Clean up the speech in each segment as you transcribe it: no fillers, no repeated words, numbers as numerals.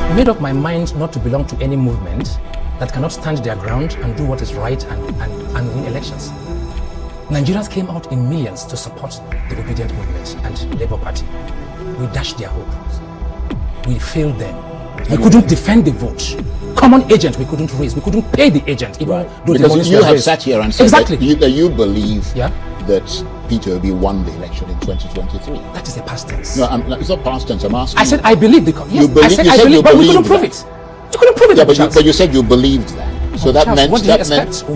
have made up my mind not to belong to any movement that cannot stand their ground and do what is right and win elections. Nigerians came out in millions to support the Obedient Movement and Labour Party. We dashed their hope. We failed them. We couldn't defend the vote. Common agent we couldn't raise. We couldn't pay the agent even though the because you have sat here and said exactly. that you believe that Peter Obi won the election in 2023. That is a past tense. No, it's not past tense. I'm asking. I said I believe the. Yes, you believe, I said you I said believe, you but we couldn't believed prove that. it. You couldn't prove it. Yeah, but you said you believed that. So that Charles, meant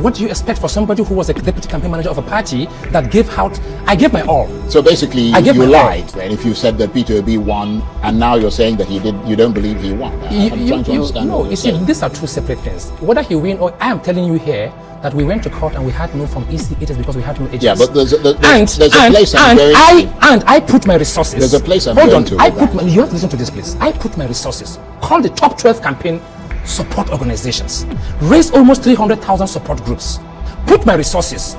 what do you expect for somebody who was a deputy campaign manager of a party that gave out? I gave my all. So basically, you lied all. then if you said that Peter Obi won, and now you're saying that he did. You don't believe he won. I'm trying to understand. No, you see, these are two separate things. Whether he win or I am telling you here that we went to court and we had no from EC agents because we had no agents. Yeah, but there's a place I'm going to. And I put my resources. There's a place I'm Hold going on, to. You have to listen to this, please. I put my resources. Call the top 12 campaign support organizations. Raise almost 300,000 support groups. Put my resources.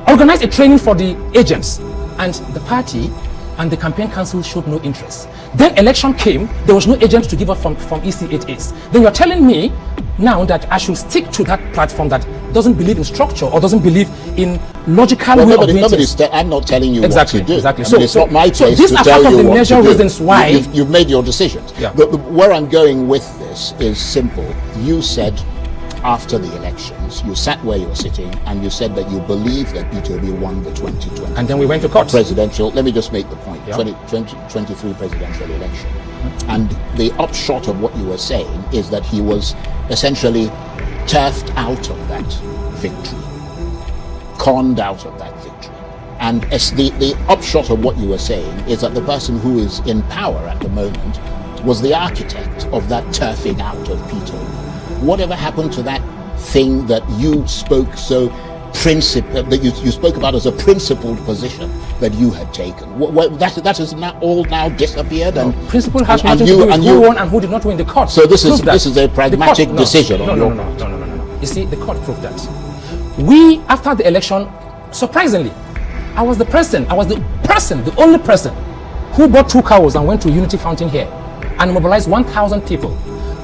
Organize a training for the agents. And the party and the campaign council showed no interest. Then election came, there was no agent to give up from EC8As. Then you're telling me now that I should stick to that platform that doesn't believe in structure or doesn't believe in logical way of doing things. I'm not telling you exactly, what to do. Exactly. I mean, it's not my place these to are tell part you of the what major to do. reasons why you've made your decisions. Yeah. Where I'm going with this is simple. You said after the elections, you sat where you're sitting and you said that you believe that Peter Obi won the 2020. And then we went to court. Presidential, let me just make the point, 2023 presidential election. And the upshot of what you were saying is that he was essentially turfed out of that victory, conned out of that victory. And as the upshot of what you were saying is that the person who is in power at the moment was the architect of that turfing out of Peter. Whatever happened to that thing that you spoke so that you spoke about as a principled position that you had taken? That has all now disappeared. No, and principle has nothing to do with who won and who did not win the court. So this is a pragmatic decision on your part. No. You see, the court proved that. We, after the election, surprisingly, I was the only person who bought 2 cows and went to Unity Fountain here and mobilized 1,000 people.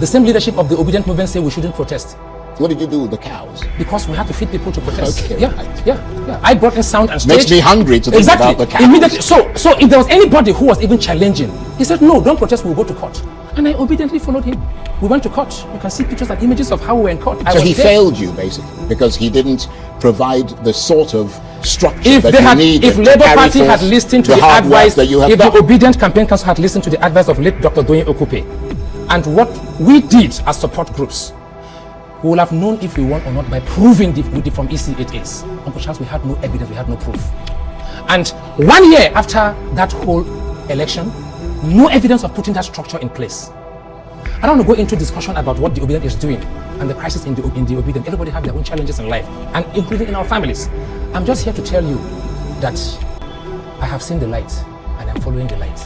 The same leadership of the Obedient Movement said we shouldn't protest. What did you do with the cows? Because we had to feed people to protest. Okay, yeah. I brought in sound and stage. Makes me hungry to think about the cows. Immediately. So if there was anybody who was even challenging, he said, no, don't protest, we'll go to court. And I obediently followed him. We went to court. You can see pictures and images of how we were in court. So he failed you, basically, because he didn't provide the sort of structure that you needed. If Labour Party had listened to the advice, that you have if done. the Obedient Campaign Council had listened to the advice of late Dr. Doyin Okupe, and what we did as support groups, we would have known if we won or not by proving from EC8As. Uncle Charles, we had no evidence, we had no proof. And 1 year after that whole election, no evidence of putting that structure in place. I don't want to go into discussion about what the Obedient is doing and the crisis in the Obedient. Everybody have their own challenges in life, and including in our families. I'm just here to tell you that I have seen the light and I'm following the light.